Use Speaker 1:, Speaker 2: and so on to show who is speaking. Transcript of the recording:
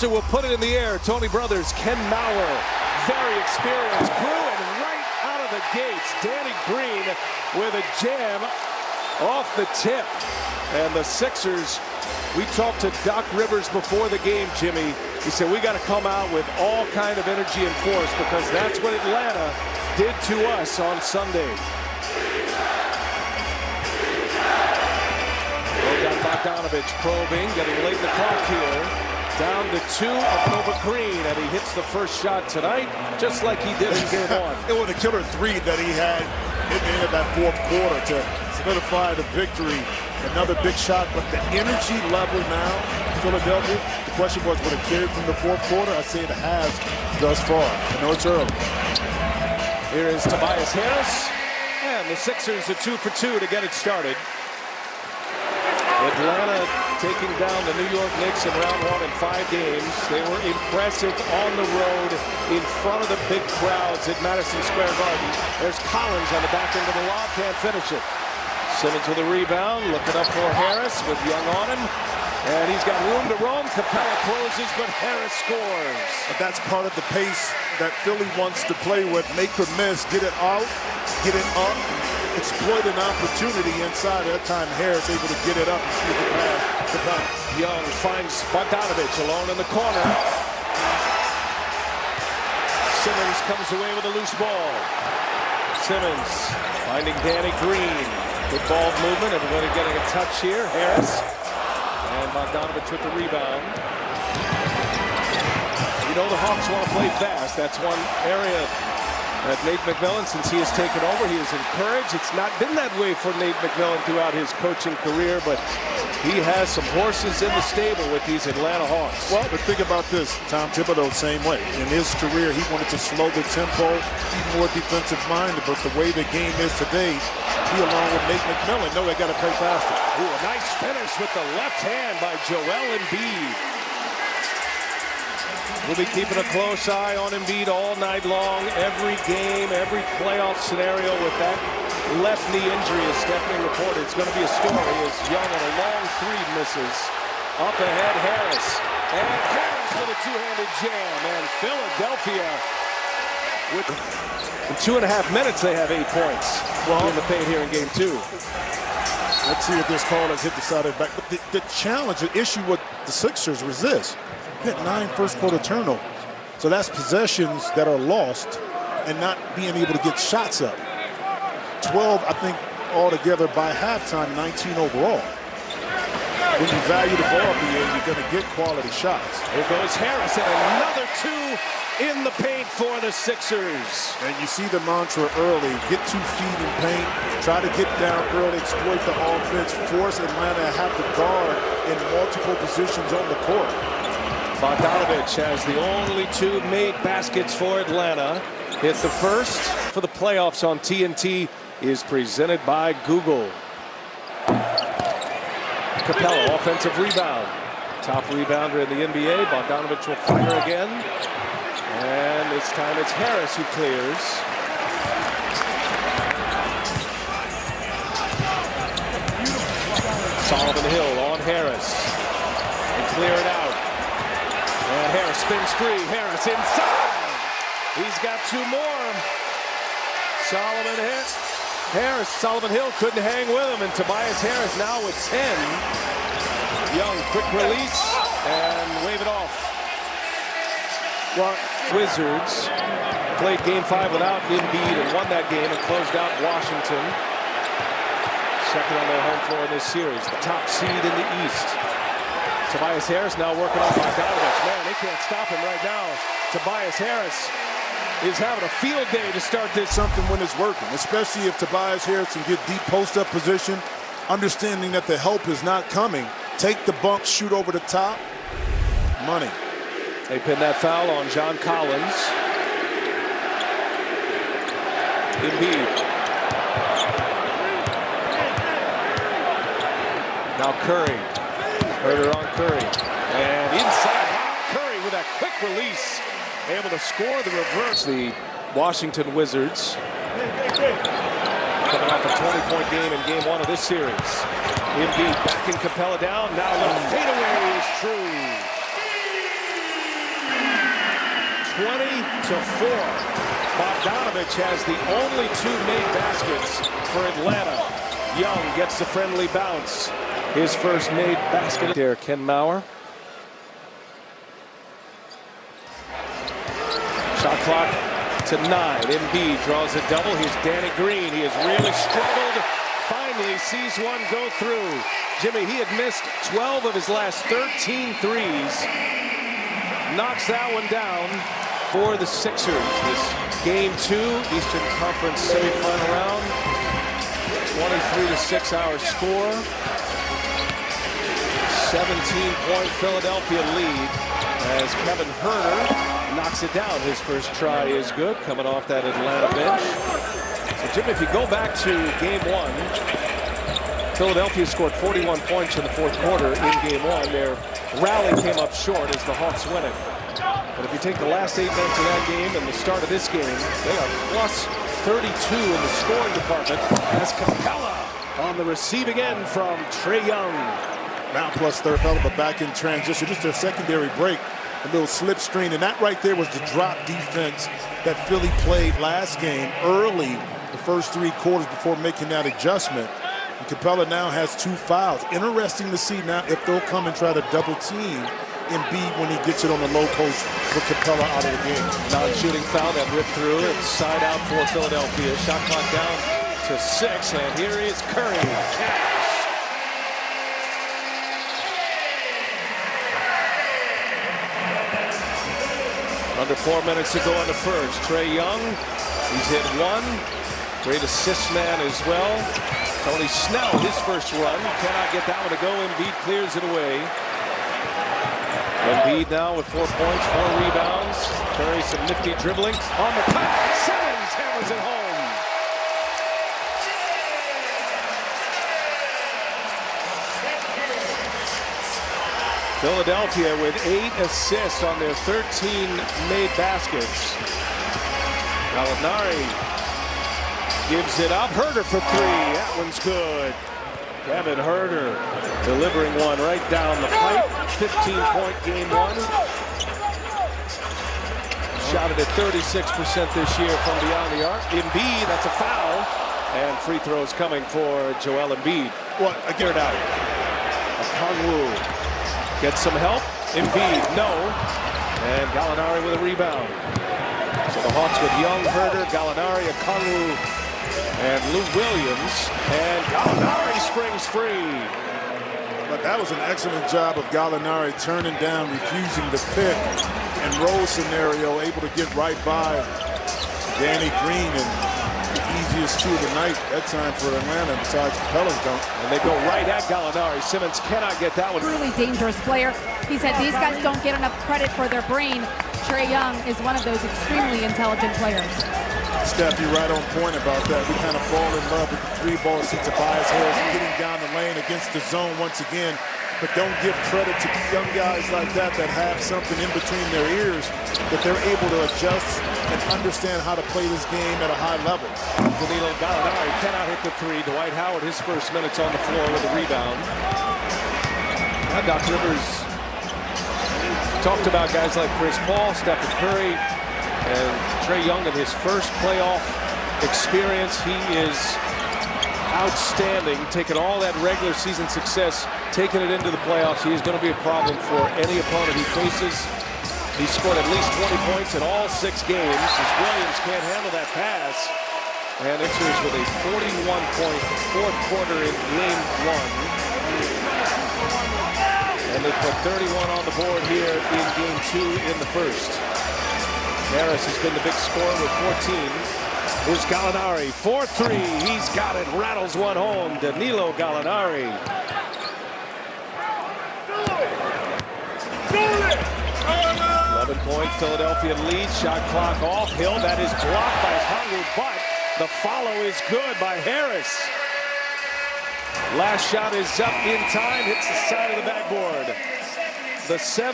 Speaker 1: Sixer will put it in the air. Tony Brothers, Ken Mauer, very experienced, grew and right out of the gates. Danny Green with a jam off the tip. And the Sixers, we talked to Doc Rivers before the game, Jimmy. He said, we got to come out with all kind of energy and force because that's what Atlanta did to us on Sunday. Bogdanovich probing, getting late in the clock here. Down to 2 up over Green, and he hits the first shot tonight, just like he did in game 1.
Speaker 2: It was a killer 3 that he had at the end of that fourth quarter to solidify the victory. Another big shot, but the energy level now, Philadelphia, the question was, would it carry from the fourth quarter? I say it has thus far. I know it's early.
Speaker 1: Here is Tobias Harris, and the Sixers are 2 for 2 to get it started. Atlanta taking down the New York Knicks in round 1 in 5 games. They were impressive on the road in front of the big crowds at Madison Square Garden. There's Collins on the back end of the lob, can't finish it. Simmons with a rebound, looking up for Harris with Young on him. And he's got room to roam. Capella closes, but Harris scores.
Speaker 2: But that's part of the pace that Philly wants to play with. Make or miss, get it out, get it up, exploit an opportunity inside. That time Harris able to get it up and sneak it past Capella.
Speaker 1: Young finds Bogdanovich alone in the corner. Simmons comes away with a loose ball. Simmons finding Danny Green. Good ball movement, everybody getting a touch here. Harris. And Bogdanovich with the rebound. You know the Hawks want to play fast. That's one area that Nate McMillan, since he has taken over, he is encouraged. It's not been that way for Nate McMillan throughout his coaching career, but he has some horses in the stable with these Atlanta Hawks.
Speaker 2: Well, but think about this. Tom Thibodeau, same way. In his career, he wanted to slow the tempo, be more defensive-minded, but the way the game is today, he, along with Nate McMillan, know they got to play faster.
Speaker 1: Ooh, a nice finish with the left hand by Joel Embiid. We'll be keeping a close eye on Embiid all night long. Every game, every playoff scenario with that left knee injury, as Stephanie reported. It's going to be a story as Young on a long 3 misses. Up ahead, Harris. And Harris with a two-handed jam. And Philadelphia, in 2.5 minutes, they have 8 points. Well, in the paint here in game 2.
Speaker 2: Let's see if this call has hit the side of the back. But the challenge, the issue with the Sixers was this. Hit 9 first-quarter turnovers. So that's possessions that are lost and not being able to get shots up. 12, I think, altogether by halftime, 19 overall. When you value the ball at the end, you're going to get quality shots.
Speaker 1: Here goes Harris, and another 2 in the paint for the Sixers.
Speaker 2: And you see the mantra early, get 2 feet in paint, try to get down early, exploit the offense, force Atlanta to have to guard in multiple positions on the court.
Speaker 1: Bogdanovich has the only 2 made baskets for Atlanta. Hit the first for the playoffs on TNT is presented by Google. Capella, offensive rebound. Top rebounder in the NBA. Bogdanovich will fire again. And this time it's Harris who clears. Solomon Hill on Harris. And clear it out. And Harris spins free. Harris inside. He's got 2 more. Solomon Hill couldn't hang with him. And Tobias Harris now with 10. Young, quick release. And wave it off. Well, Wizards played game 5 without Embiid and won that game and closed out Washington. Second on their home floor in this series. The top seed in the East. Tobias Harris now working on Bogdanovich. Man, they can't stop him right now. Tobias Harris is having a field day to start this.
Speaker 2: Something when it's working, especially if Tobias Harris can get deep post-up position, understanding that the help is not coming. Take the bump, shoot over the top. Money.
Speaker 1: They pin that foul on John Collins. Embiid. Now Curry. Herder on Curry. And inside, Curry with a quick release. Able to score the reverse. The Washington Wizards coming off a 20-point game in game 1 of this series. Embiid backing Capella down. Now the fadeaway is true. 20-4. Bogdanovich has the only 2 made baskets for Atlanta. Young gets the friendly bounce. His first made basket there, Ken Mauer. Shot clock to 9. Embiid draws a double. Here's Danny Green. He has really struggled. Finally sees one go through. Jimmy, he had missed 12 of his last 13 threes. Knocks that one down for the Sixers. This game 2, Eastern Conference semifinal round. 23-6 our score. 17-point Philadelphia lead as Kevin Huerter knocks it down. His first try is good, coming off that Atlanta bench. So, Jim, if you go back to game 1, Philadelphia scored 41 points in the 4th quarter in game 1. Their rally came up short as the Hawks win it. But if you take the last 8 minutes of that game and the start of this game, they are plus 32 in the scoring department as Capella on the receiving end from Trae Young.
Speaker 2: Now plus 30, but back in transition, just a secondary break, a little slip screen, and that right there was the drop defense that Philly played last game early, the first 3 quarters before making that adjustment. And Capella now has 2 fouls. Interesting to see now if they'll come and try to double team Embiid when he gets it on the low post with Capella out of the game.
Speaker 1: Non-shooting foul that ripped through and side out for Philadelphia. Shot clock down to 6, and here is Curry. Cash. Under 4 minutes to go in the first. Trae Young, he's hit 1. Great assist man as well. Tony Snell, his first run, cannot get that one to go. Embiid clears it away. Embiid now with 4 points, 4 rebounds. Curry some nifty dribbling on the cut. Simmons hammers it home. Philadelphia with 8 assists on their 13 made baskets. Gallinari gives it up. Huerter for 3. That one's good. Kevin Huerter delivering one right down the pipe. 15-point game 1. Shot it at 36% this year from beyond the arc. Embiid, that's a foul. And free throws coming for Joel Embiid.
Speaker 2: What? I get it out.
Speaker 1: Okongwu gets some help. Embiid, no. And Gallinari with a rebound. So the Hawks with Young, Huerter, Gallinari, Okongwu, and Lou Williams. And Gallinari springs free.
Speaker 2: But that was an excellent job of Gallinari turning down, refusing the pick and roll scenario, able to get right by Danny Green, and the easiest 2 of the night that time for Atlanta besides Capella's dunk.
Speaker 1: And they go right at Gallinari. Simmons cannot get that one.
Speaker 3: Truly dangerous player. He said these guys don't get enough credit for their brain. Trae Young is one of those extremely intelligent players.
Speaker 2: Steph, you're right on point about that. We kind of fall in love with the 3 ball to Tobias Harris getting down the lane against the zone once again. But don't give credit to young guys like that have something in between their ears, that they're able to adjust and understand how to play this game at a high level.
Speaker 1: Danilo Gallinari cannot hit the 3. Dwight Howard, his first minutes on the floor with a rebound. Now Doc Rivers talked about guys like Chris Paul, Stephen Curry, and Trae Young in his first playoff experience. He is outstanding, taking all that regular season success, taking it into the playoffs. He is going to be a problem for any opponent he faces. He scored at least 20 points in all 6 games as Williams can't handle that pass. And Sixers with a 41-point 4th quarter in game 1. And they put 31 on the board here in game 2 in the first. Harris has been the big scorer with 14. Here's Gallinari, 4-3. He's got it, rattles one home. Danilo Gallinari. 11-point Philadelphia lead. Shot clock off. Hill, that is blocked by Okongwu, but the follow is good by Harris. Last shot is up in time, hits the side of the backboard. The 7